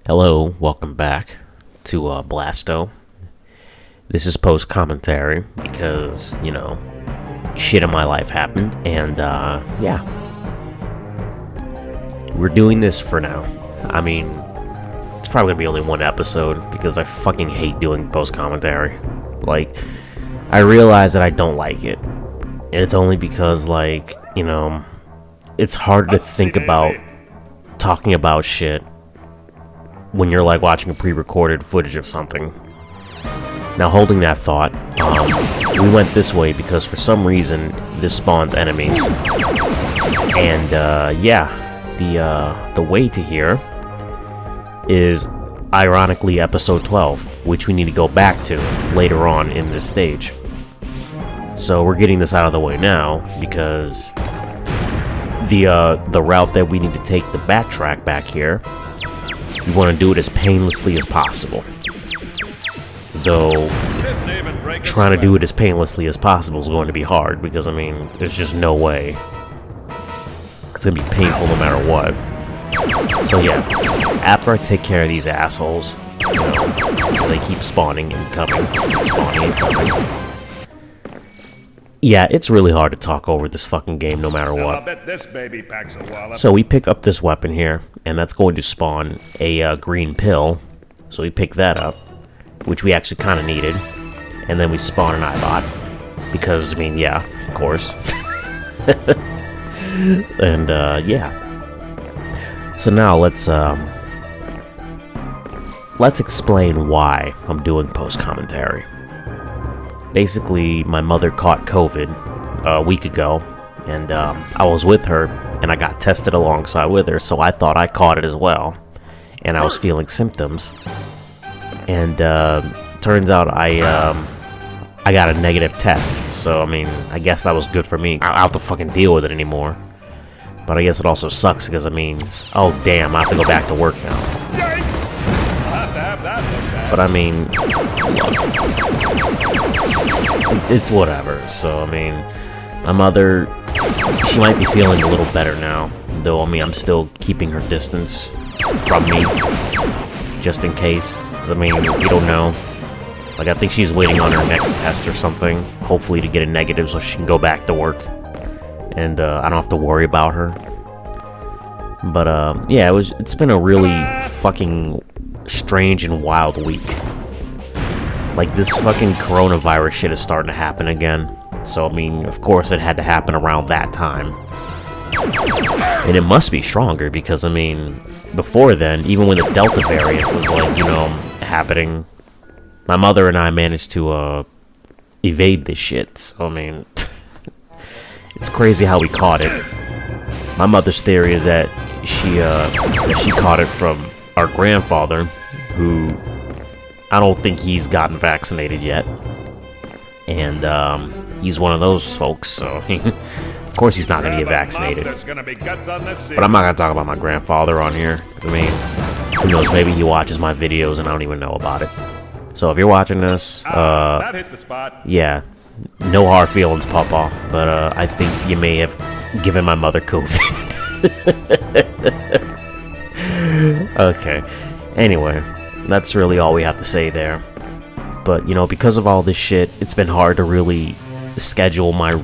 Hello, welcome back to Blasto. This is post commentary because, shit in my life happened, and yeah. We're doing this for now. I mean, it's probably gonna be only one episode because I fucking hate doing post commentary. Like, I realize that I don't like it. It's only because, it's hard to think about talking about shit when you're like watching a pre-recorded footage of something. Now, holding that thought, we went this way because for some reason this spawns enemies, and the way to here is ironically episode 12, which we need to go back to later on in this stage. So we're getting this out of the way now because the route that we need to take the backtrack back here, we want to do it as painlessly as possible. Though, trying to do it as painlessly as possible is going to be hard, because, there's just no way. It's going to be painful no matter what. So yeah, after I take care of these assholes, they keep spawning and coming, spawning and coming. Yeah, it's really hard to talk over this fucking game no matter what. I'll bet this baby packs a wallop. So we pick up this weapon here, and that's going to spawn a green pill. So we pick that up, which we actually kind of needed. And then we spawn an Eyebot, because, yeah, of course. And, yeah. So now let's explain why I'm doing post-commentary. Basically, my mother caught COVID a week ago, and I was with her, and I got tested alongside with her, so I thought I caught it as well, and I was feeling symptoms, and turns out I got a negative test, so, I guess that was good for me. I don't have to fucking deal with it anymore, but I guess it also sucks, because, oh damn, I have to go back to work now. But it's whatever. So my mother, she might be feeling a little better now, though I'm still keeping her distance from me, just in case, because you don't know. Like, I think she's waiting on her next test or something, hopefully to get a negative so she can go back to work, and I don't have to worry about her. But yeah, it's been a really fucking strange and wild week. Like, this fucking coronavirus shit is starting to happen again. So, of course it had to happen around that time. And it must be stronger because, before then, even when the Delta variant was, happening, my mother and I managed to, evade this shit. So, it's crazy how we caught it. My mother's theory is that she caught it from our grandfather, who I don't think he's gotten vaccinated yet, and he's one of those folks, so of course he's not going to get vaccinated. But I'm not going to talk about my grandfather on here. Who knows, maybe he watches my videos and I don't even know about it. So if you're watching this, that hit the spot. Yeah, no hard feelings, Papa, but I think you may have given my mother COVID. Okay, anyway, that's really all we have to say there. But, because of all this shit, it's been hard to really schedule my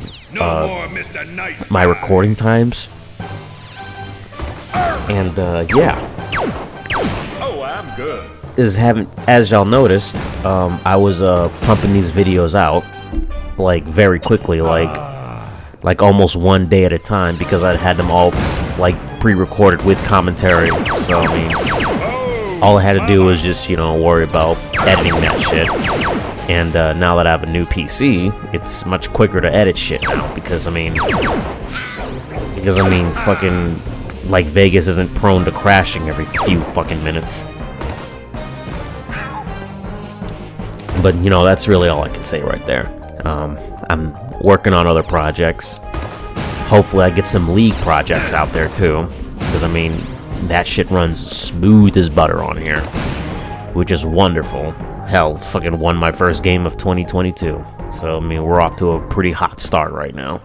my recording times. And, yeah. Oh, I'm good. As y'all noticed, I was pumping these videos out, very quickly, like almost one day at a time, because I had them all pre-recorded with commentary. So all I had to do was just worry about editing that shit. And now that I have a new PC, it's much quicker to edit shit now, because fucking Vegas isn't prone to crashing every few fucking minutes. But that's really all I can say right there. I'm working on other projects. Hopefully I get some League projects out there too, because that shit runs smooth as butter on here, which is wonderful. Hell, fucking won my first game of 2022, so we're off to a pretty hot start right now.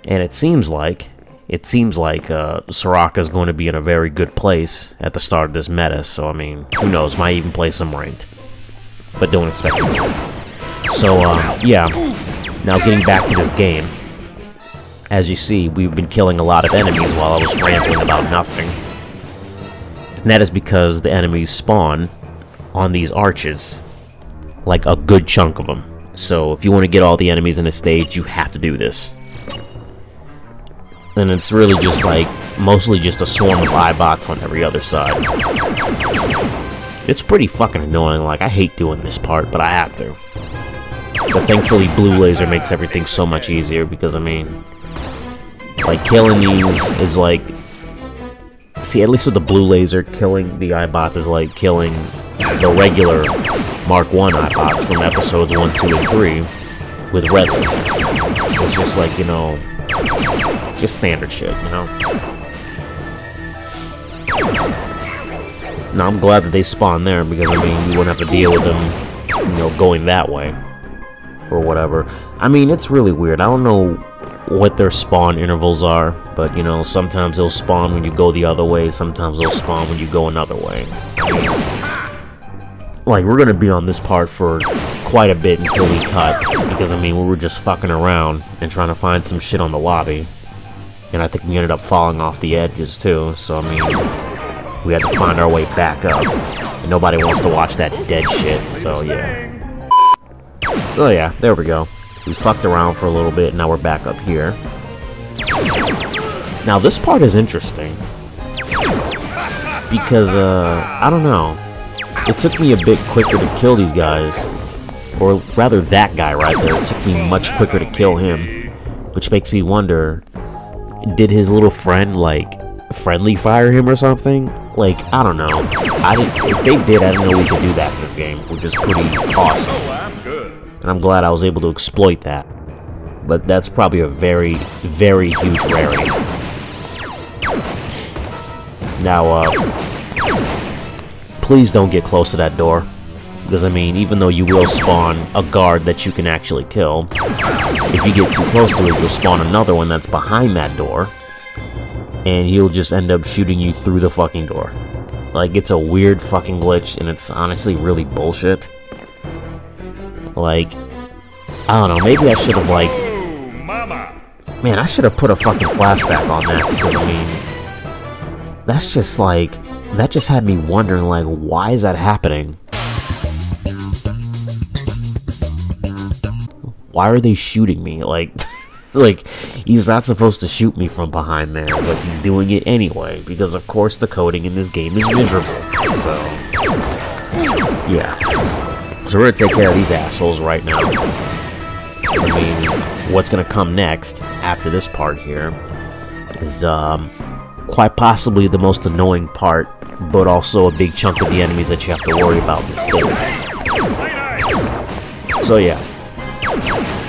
And it seems like it seems like Soraka is going to be in a very good place at the start of this meta, so I mean, who knows, might even play some ranked. But don't expect it. So, yeah, now getting back to this game. As you see, we've been killing a lot of enemies while I was rambling about nothing. And that is because the enemies spawn on these arches. Like a good chunk of them. So if you want to get all the enemies in a stage, you have to do this. And it's really just like, mostly just a swarm of iBots on every other side. It's pretty fucking annoying, like I hate doing this part, but I have to. But thankfully Blue Laser makes everything so much easier, because I mean, like killing these is like, see, at least with the Blue Laser, killing the iBots is like killing the regular Mark 1 iBots from episodes 1, 2, and 3 with Redux. It's just like, you know, just standard shit, you know? Now, I'm glad that they spawned there, because, I mean, you wouldn't have to deal with them, you know, going that way. Or whatever. I mean, it's really weird. I don't know what their spawn intervals are, but, you know, sometimes they'll spawn when you go the other way, sometimes they'll spawn when you go another way. Like, we're gonna be on this part for quite a bit until we cut, because, I mean, we were just fucking around and trying to find some shit on the lobby. And I think we ended up falling off the edges, too, so, I mean, we had to find our way back up. And nobody wants to watch that dead shit, so, yeah. Oh, yeah, there we go. We fucked around for a little bit, and now we're back up here. Now, this part is interesting. Because, I don't know. It took me a bit quicker to kill these guys. Or rather, that guy right there. It took me much quicker to kill him. Which makes me wonder, did his little friend, like, friendly fire him or something? Like, I don't know. If they did, I didn't know we could do that in this game, which is pretty awesome. And I'm glad I was able to exploit that. But that's probably a very, very huge rarity. Now, please don't get close to that door. Because, I mean, even though you will spawn a guard that you can actually kill, if you get too close to it, you'll spawn another one that's behind that door. And he'll just end up shooting you through the fucking door. Like, it's a weird fucking glitch, and it's honestly really bullshit. Like, I don't know, maybe I should have, like... Man, I should have put a fucking flashback on that, because, I mean... That's just, like... That just had me wondering, like, why is that happening? Why are they shooting me? Like, like, he's not supposed to shoot me from behind there, but he's doing it anyway, because, of course, the coding in this game is miserable, so... Yeah. So we're gonna take care of these assholes right now. I mean, what's gonna come next, after this part here, is, quite possibly the most annoying part, but also a big chunk of the enemies that you have to worry about in this stage. So yeah,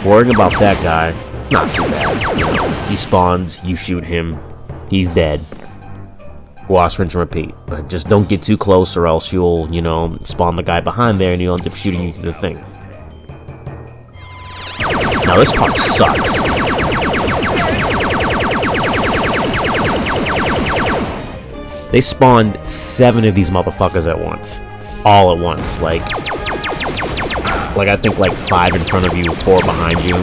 worrying about that guy, it's not too bad. He spawns, you shoot him, he's dead. Wash, rinse, and repeat. But just don't get too close or else you'll, you know, spawn the guy behind there and he'll end up shooting you through the thing. Now this part sucks. They spawned 7 of these motherfuckers at once. All at once. Like I think like 5 in front of you, 4 behind you.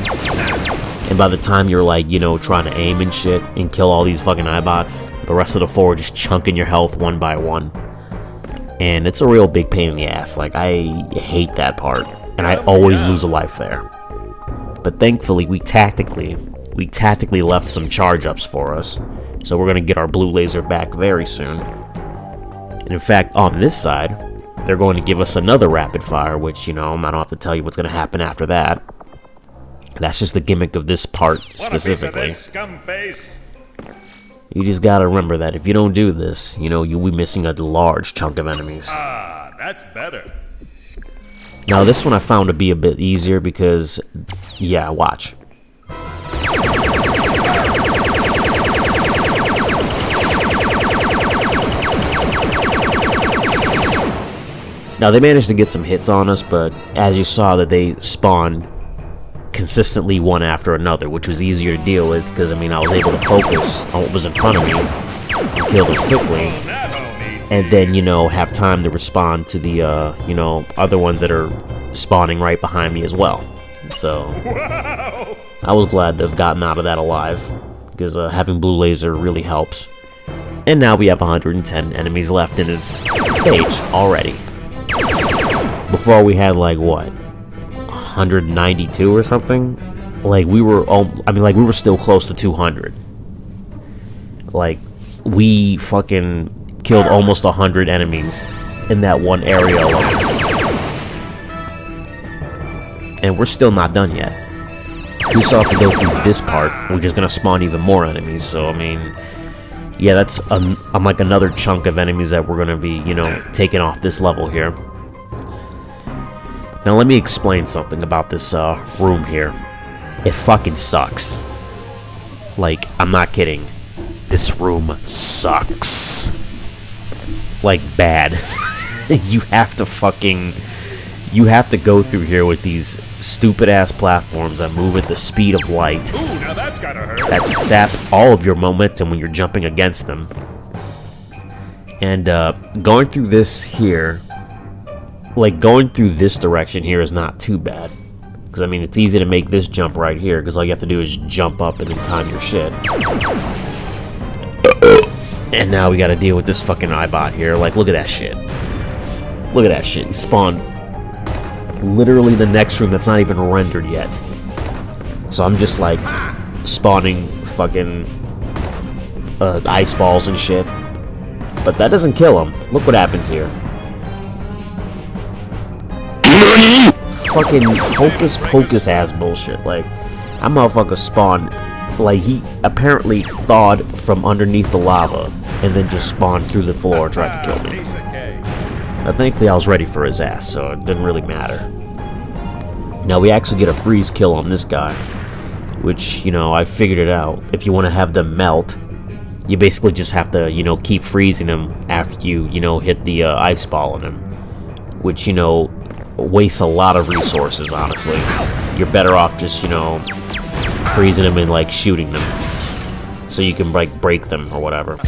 And by the time you're like, you know, trying to aim and shit and kill all these fucking iBots, the rest of the 4 are just chunking your health one by one. And it's a real big pain in the ass. Like, I hate that part. And I always lose a life there. But thankfully, we tactically left some charge-ups for us. So we're going to get our blue laser back very soon. And in fact, on this side, they're going to give us another rapid fire, which, you know, I don't have to tell you what's going to happen after that. That's just the gimmick of this part specifically. You just gotta remember that if you don't do this, you know, you'll be missing a large chunk of enemies. Ah, that's better. Now this one I found to be a bit easier because, yeah, watch. Now they managed to get some hits on us, but as you saw that they spawned consistently one after another, which was easier to deal with because, I mean, I was able to focus on what was in front of me and kill them quickly. And then, you know, have time to respond to the, you know, other ones that are spawning right behind me as well. So, I was glad to have gotten out of that alive, because having blue laser really helps. And now we have 110 enemies left in his stage already. Before we had, like, what? 192 or something? Like, we were, I mean, like, we were still close to 200. Like, we fucking killed almost 100 enemies in that one area alone. And we're still not done yet. We still have to go through this part, which is going to spawn even more enemies. So, I mean, yeah, that's like another chunk of enemies that we're going to be, you know, taking off this level here. Now, let me explain something about this room here. It fucking sucks. Like, I'm not kidding. This room sucks. Like, bad. You have to go through here with these stupid-ass platforms that move at the speed of light. Ooh, now that's gotta hurt. That sap all of your momentum when you're jumping against them. And going through this here, like going through this direction here is not too bad. Because, I mean, it's easy to make this jump right here, because all you have to do is jump up and then time your shit. And now we gotta deal with this fucking Eyebot here. Like, look at that shit. Look at that shit. He spawned literally the next room that's not even rendered yet. So I'm just, like, spawning fucking ice balls and shit. But that doesn't kill him. Look what happens here. Fucking hocus pocus ass bullshit. Like, that motherfucker spawned, like, he apparently thawed from underneath the lava and then just spawned through the floor trying to kill me. Thankfully I was ready for his ass, so it didn't really matter. Now we actually get a freeze kill on this guy, which, you know, I figured it out. If you want to have them melt, you basically just have to, you know, keep freezing them after you know, hit the ice ball on him. Which, you know, wastes a lot of resources, honestly. You're better off just, you know, freezing them and, like, shooting them. So you can, like, break them or whatever.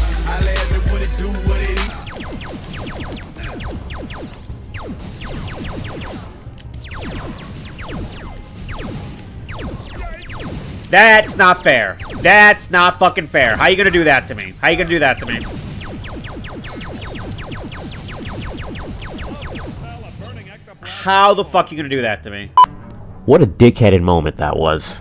That's not fair. That's not fucking fair. How you gonna do that to me? How you gonna do that to me? How the fuck you gonna do that to me? What a dickheaded moment that was.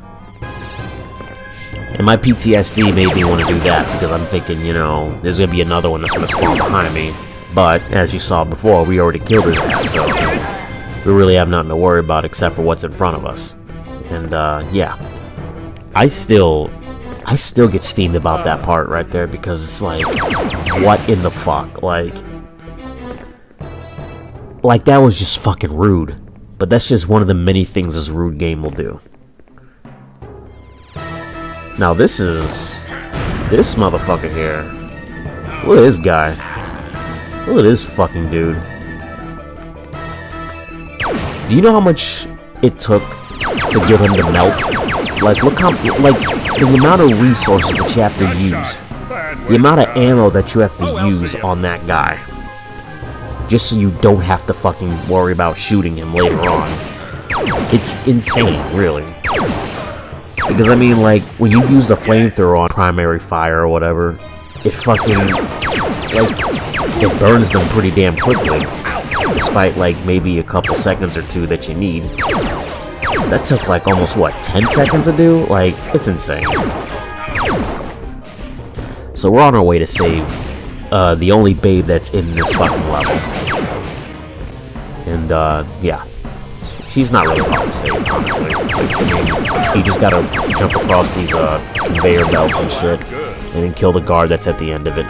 And my PTSD made me want to do that, because I'm thinking, you know, there's gonna be another one that's gonna spawn behind me. But, as you saw before, we already killed his ass, so we really have nothing to worry about except for what's in front of us. And, yeah. I still get steamed about that part right there, because it's like, what in the fuck? Like, that was just fucking rude. But that's just one of the many things this rude game will do. Now this motherfucker here. Look at this guy. Look at this fucking dude. Do you know how much it took to get him to melt? Like, look how, like, the amount of resources that you have to use. The amount of ammo that you have to use on that guy. Just so you don't have to fucking worry about shooting him later on. It's insane, really. Because, I mean, like, when you use the flamethrower on primary fire or whatever, it fucking, like, it burns them pretty damn quickly. Despite, like, maybe a couple seconds or two that you need. That took, like, almost, what, 10 seconds to do? Like, it's insane. So we're on our way to save the only babe that's in this fucking level. And, yeah. She's not really hard to save, honestly. You just gotta jump across these conveyor belts and shit, and then kill the guard that's at the end of it.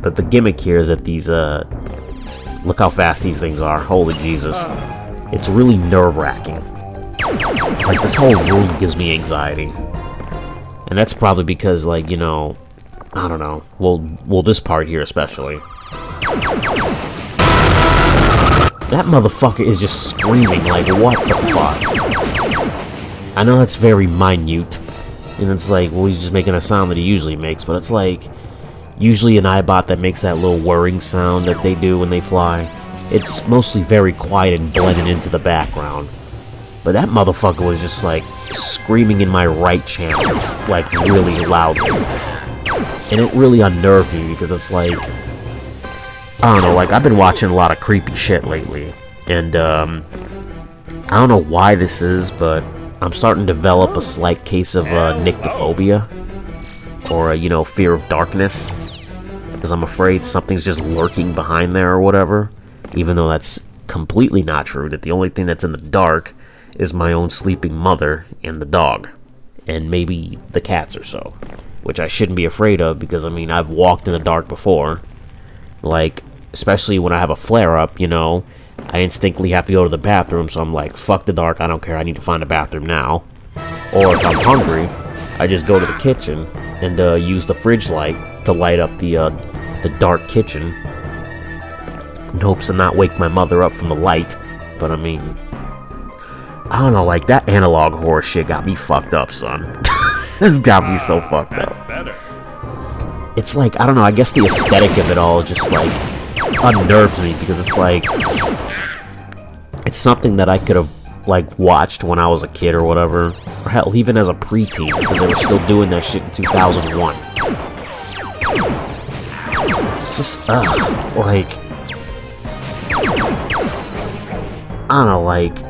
But the gimmick here is that these, look how fast these things are. Holy Jesus. It's really nerve-wracking. Like, this whole room gives me anxiety. And that's probably because, like, you know, I don't know. Well, this part here especially. That motherfucker is just screaming, like, what the fuck? I know that's very minute, and it's like, well, he's just making a sound that he usually makes, but it's like, usually an iBot that makes that little whirring sound that they do when they fly, it's mostly very quiet and blended into the background. But that motherfucker was just, like, screaming in my right channel, like, really loudly. And it really unnerved me, because it's like, I don't know, like, I've been watching a lot of creepy shit lately, and, I don't know why this is, but I'm starting to develop a slight case of, nyctophobia, or, you know, fear of darkness, because I'm afraid something's just lurking behind there or whatever, even though that's completely not true, that the only thing that's in the dark is my own sleeping mother and the dog, and maybe the cats or so, which I shouldn't be afraid of, because, I mean, I've walked in the dark before, like, especially when I have a flare-up, you know, I instinctively have to go to the bathroom, so I'm like, fuck the dark, I don't care, I need to find a bathroom now. Or if I'm hungry, I just go to the kitchen and use the fridge light to light up the dark kitchen in hopes to not wake my mother up from the light. But I mean, I don't know, like, that analog horror shit got me fucked up, son. This got me so fucked up. That's better. It's like, I don't know, I guess the aesthetic of it all just, like, unnerves me, because it's like, it's something that I could have, like, watched when I was a kid or whatever, or hell, even as a preteen, because they were still doing that shit in 2001. It's just, like, I don't know, like,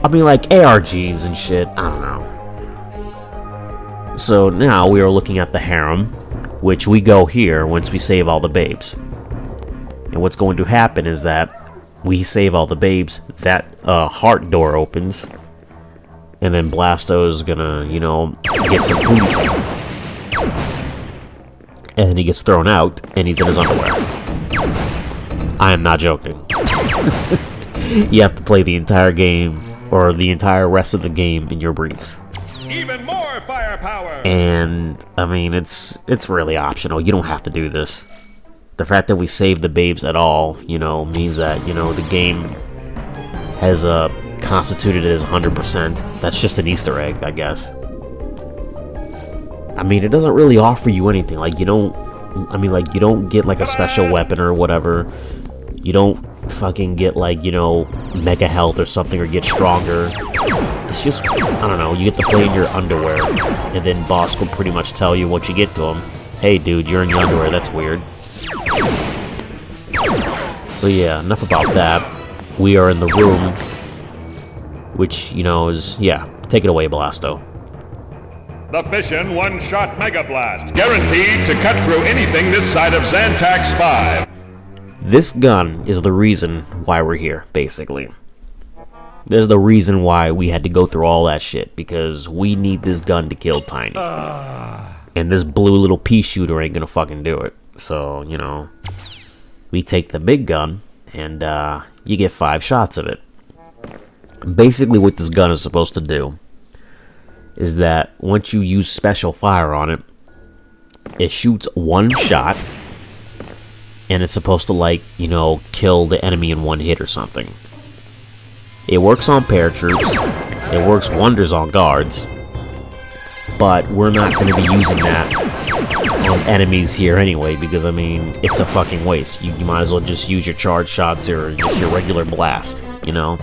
I mean, like, ARGs and shit, I don't know. So now we are looking at the harem, which we go here once we save all the babes. And what's going to happen is that we save all the babes, that heart door opens, and then Blasto is gonna, you know, get some booty tape. And then he gets thrown out, and he's in his underwear. I am not joking. You have to play the entire game, or the entire rest of the game, in your briefs. Even more firepower! And, I mean, it's really optional. You don't have to do this. The fact that we save the babes at all, you know, means that, you know, the game has constituted it as 100%. That's just an Easter egg, I guess. I mean, it doesn't really offer you anything. Like, you don't get, like, a special weapon or whatever. You don't fucking get, like, you know, mega health or something, or get stronger. It's just, I don't know, you get to play in your underwear, and then boss will pretty much tell you once you get to him, hey dude, you're in your underwear, that's weird. So yeah, enough about that. We are in the room, which, you know, is, yeah, take it away, Blasto. The Fission one-shot Mega Blast, guaranteed to cut through anything this side of Xantax 5. This gun is the reason why we're here, basically. This is the reason why we had to go through all that shit, because we need this gun to kill Tiny. And this blue little pea shooter ain't gonna fucking do it. So, you know, we take the big gun, and you get 5 shots of it. Basically what this gun is supposed to do is that once you use special fire on it, it shoots 1 shot, and it's supposed to, like, you know, kill the enemy in 1 hit or something. It works on paratroops, it works wonders on guards, but we're not going to be using that on enemies here anyway, because, I mean, it's a fucking waste. You might as well just use your charge shots or just your regular blast, you know?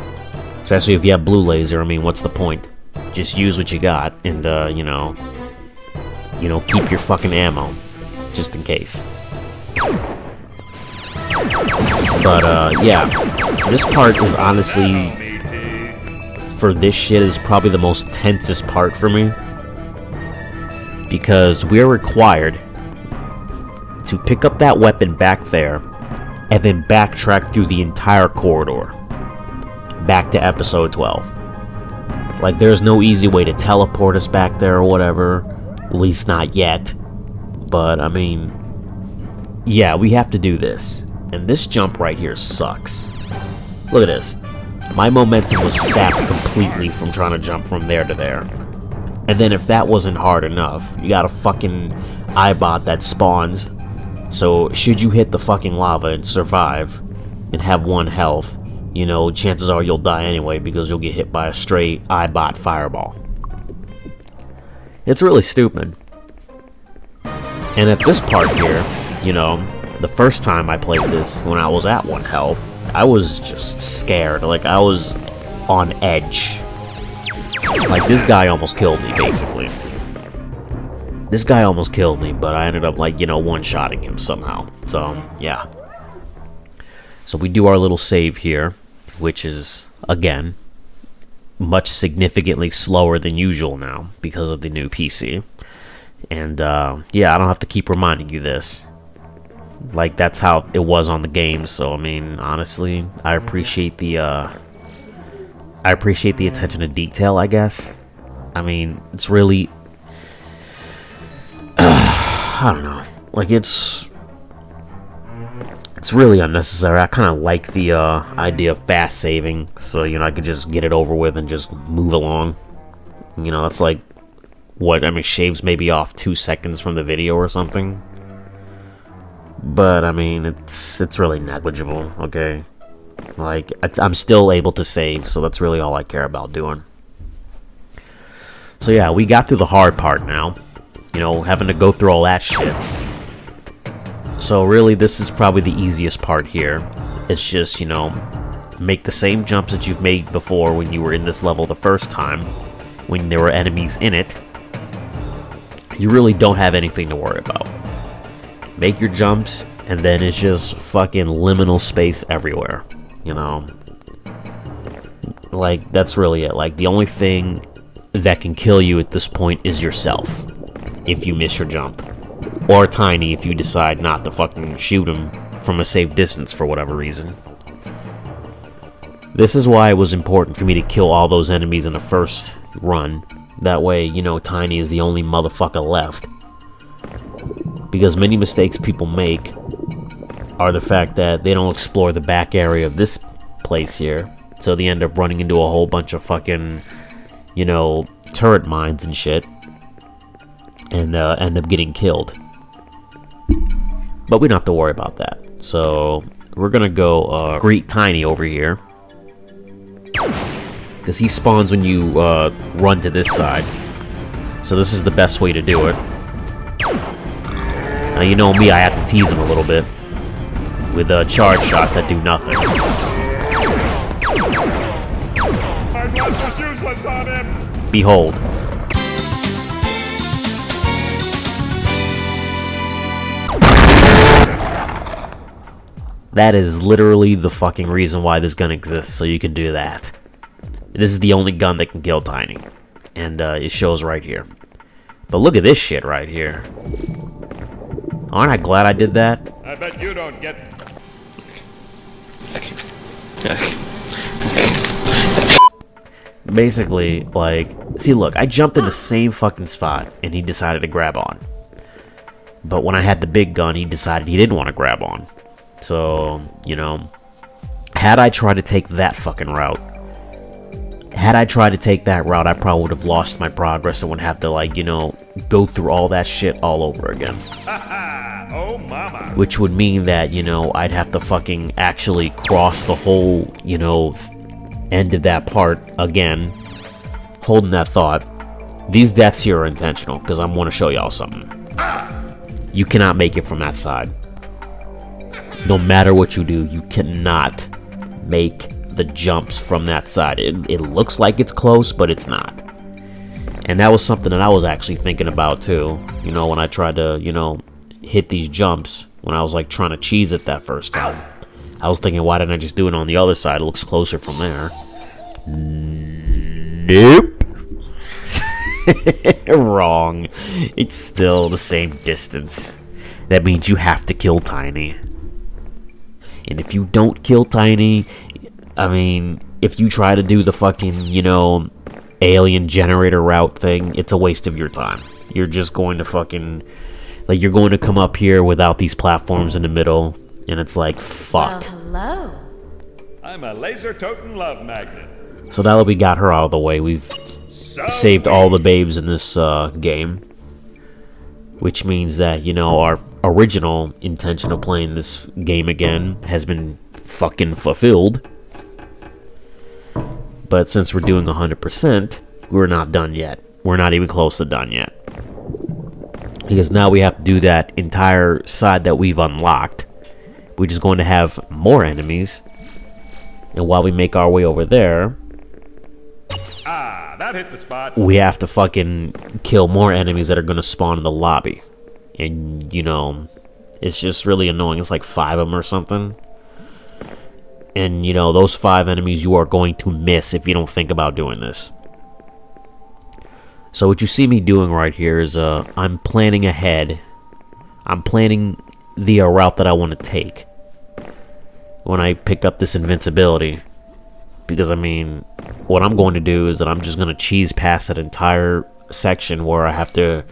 Especially if you have blue laser, I mean, what's the point? Just use what you got, and, you know, keep your fucking ammo, just in case. But, yeah, this part is honestly, for this shit, is probably the most tensest part for me, because we're required to pick up that weapon back there and then backtrack through the entire corridor back to episode 12. Like, there's no easy way to teleport us back there or whatever, at least not yet. But I mean, yeah, we have to do this, and this jump right here sucks. Look at this. My momentum was sapped completely from trying to jump from there to there. And then if that wasn't hard enough, you got a fucking iBot that spawns. So should you hit the fucking lava and survive and have 1 health, you know, chances are you'll die anyway because you'll get hit by a straight Eyebot fireball. It's really stupid. And at this part here, you know, the first time I played this, when I was at 1 health, I was just scared. Like, I was on edge. Like, this guy almost killed me, basically. This guy almost killed me, but I ended up, like, you know, one-shotting him somehow. So, yeah. So we do our little save here, which is, again, much significantly slower than usual now because of the new PC. And, yeah, I don't have to keep reminding you this. Like, that's how it was on the game, so, I mean, honestly, I appreciate the attention to detail, I guess. I mean, it's really... I don't know. Like, it's really unnecessary. I kind of like the idea of fast saving, so, you know, I could just get it over with and just move along. You know, that's like, what, I mean, shaves maybe off 2 seconds from the video or something. But, I mean, it's really negligible, okay? Like, I'm still able to save, so that's really all I care about doing. So, yeah, we got through the hard part now. You know, having to go through all that shit. So, really, this is probably the easiest part here. It's just, you know, make the same jumps that you've made before when you were in this level the first time, when there were enemies in it. You really don't have anything to worry about. Make your jumps, and then it's just fucking liminal space everywhere, you know? Like, that's really it. Like, the only thing that can kill you at this point is yourself, if you miss your jump. Or Tiny, if you decide not to fucking shoot him from a safe distance for whatever reason. This is why it was important for me to kill all those enemies in the first run. That way, you know, Tiny is the only motherfucker left. Because many mistakes people make are the fact that they don't explore the back area of this place here. So they end up running into a whole bunch of fucking, you know, turret mines and shit. And end up getting killed. But we don't have to worry about that. So we're gonna go greet Tiny over here. Because he spawns when you run to this side. So this is the best way to do it. Now, you know me, I have to tease him a little bit. With charge shots that do nothing. My Blasto's useless on him! Behold. That is literally the fucking reason why this gun exists, so you can do that. This is the only gun that can kill Tiny. And it shows right here. But look at this shit right here. Aren't I glad I did that? I bet you don't get... Basically, like... See, look, I jumped in the same fucking spot, and he decided to grab on. But when I had the big gun, he decided he didn't want to grab on. So, you know... Had I tried to take that fucking route... I probably would have lost my progress and would have to, like, you know, go through all that shit all over again. Oh, mama. Which would mean that, you know, I'd have to fucking actually cross the whole, you know, end of that part again. Holding that thought. These deaths here are intentional, because I want to show y'all something. You cannot make it from that side. No matter what you do, you cannot make the jumps from that side. It looks like it's close, but it's not. And that was something that I was actually thinking about too. You know, when I tried to, you know, hit these jumps, when I was like trying to cheese it that first time. I was thinking, why didn't I just do it on the other side? It looks closer from there. Nope. Wrong. It's still the same distance. That means you have to kill Tiny. And if you don't kill Tiny, I mean, if you try to do the fucking, you know, alien generator route thing, it's a waste of your time. You're just going to fucking, like, you're going to come up here without these platforms in the middle, and it's like, fuck. Well, hello. I'm a laser-toting love magnet. So now that we got her out of the way, we've saved all the babes in this game. Which means that, you know, our original intention of playing this game again has been fucking fulfilled. But since we're doing 100%, we're not done yet. We're not even close to done yet. Because now we have to do that entire side that we've unlocked, which is going to have more enemies. And while we make our way over there, That hit the spot. we have to fucking kill more enemies that are going to spawn in the lobby. And, you know, it's just really annoying. It's like 5 of them or something. And, you know, those 5 enemies you are going to miss if you don't think about doing this. So what you see me doing right here is I'm planning ahead. I'm planning the route that I want to take when I pick up this invincibility. Because, I mean, what I'm going to do is that I'm just going to cheese past that entire section where I have to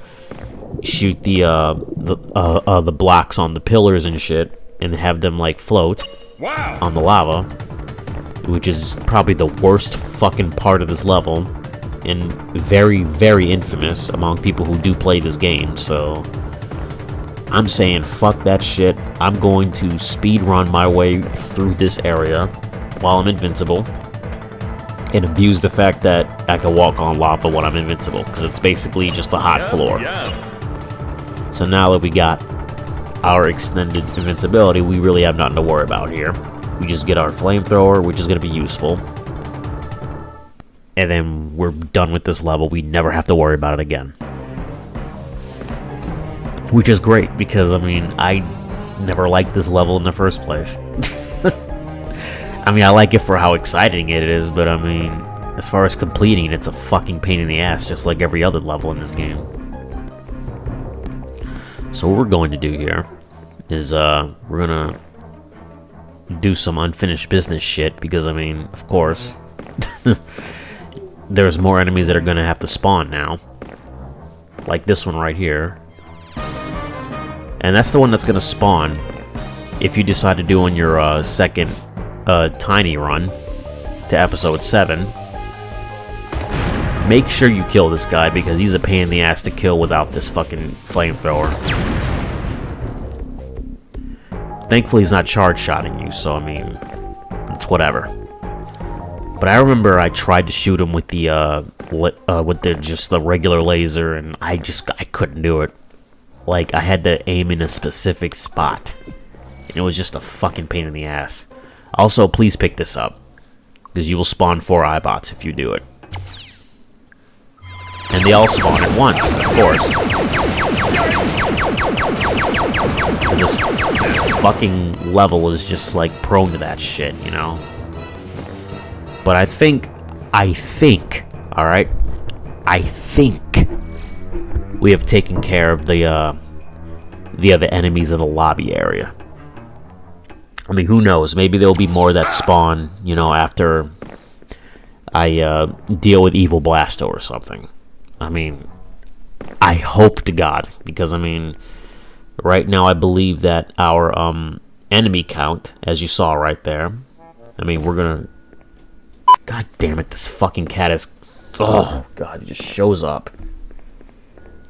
shoot the blocks on the pillars and shit and have them, like, float on the lava, which is probably the worst fucking part of this level and very, very infamous among people who do play this game. So I'm saying fuck that shit. I'm going to speed run my way through this area while I'm invincible and abuse the fact that I can walk on lava when I'm invincible, because it's basically just a hot floor. So now that we got our extended invincibility, we really have nothing to worry about here. We just get our flamethrower, which is going to be useful. And then we're done with this level. We never have to worry about it again. Which is great, because, I mean, I never liked this level in the first place. I mean, I like it for how exciting it is, but, I mean, as far as completing, it's a fucking pain in the ass, just like every other level in this game. So what we're going to do here is, we're gonna do some unfinished business shit, because, I mean, of course, there's more enemies that are gonna have to spawn now. Like this one right here. And that's the one that's gonna spawn if you decide to do on your second tiny run to episode 7. Make sure you kill this guy, because he's a pain in the ass to kill without this fucking flamethrower. Thankfully he's not charge-shotting you, so I mean, it's whatever. But I remember I tried to shoot him with the just the regular laser, and I couldn't do it. Like, I had to aim in a specific spot, and it was just a fucking pain in the ass. Also, please pick this up, because you will spawn 4 iBots if you do it. And they all spawn at once, of course. And this fucking level is just, like, prone to that shit, you know? But I think, alright? I think we have taken care of the other enemies in the lobby area. I mean, who knows? Maybe there'll be more that spawn, you know, after I deal with evil Blasto or something. I mean, I hope to God, because, I mean, right now I believe that our enemy count, as you saw right there, I mean, we're gonna... God damn it, this fucking cat is... Oh, God, he just shows up.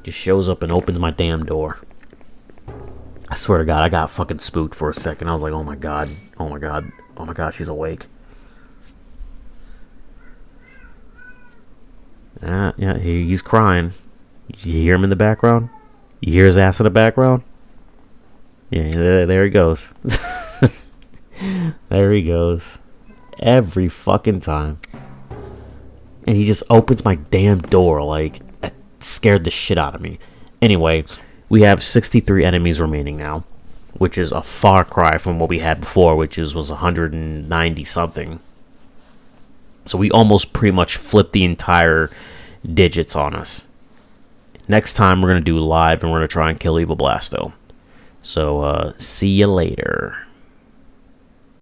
Just shows up and opens my damn door. I swear to God, I got fucking spooked for a second. I was like, oh my God, oh my God, oh my God, she's awake. Yeah, he's crying. You hear him in the background? You hear his ass in the background? Yeah, there he goes. There he goes. Every fucking time. And he just opens my damn door, like, it scared the shit out of me. Anyway, we have 63 enemies remaining now, which is a far cry from what we had before, which was 190 something. So we almost pretty much flipped the entire digits on us. Next time we're going to do live, and we're going to try and kill Evil Blasto. So, see you later.